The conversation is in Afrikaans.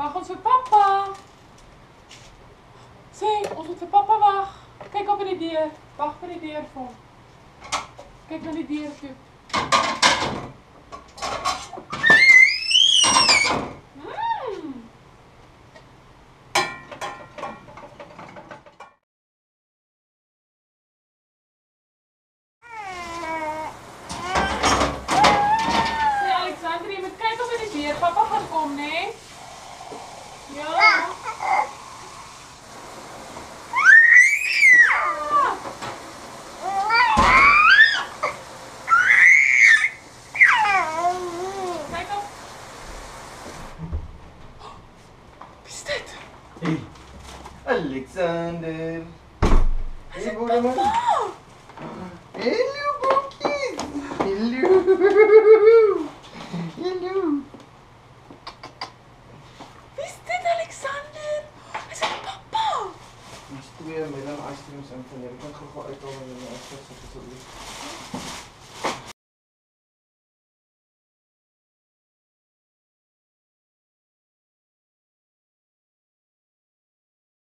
Wag ons vir pappa. Sê, ons moet vir pappa wag. Kyk op by die deur. Wag by die deur vir hom. Kyk na die deur toe. Papa gaan kom, né? Ja. Kijk op. Wie is dit? Hey, Alexander. Hey, boereman. Hello, boekies. Hello. Hello. Twee melon ice creams in van jy kan gou uit al in die yskas asseblief.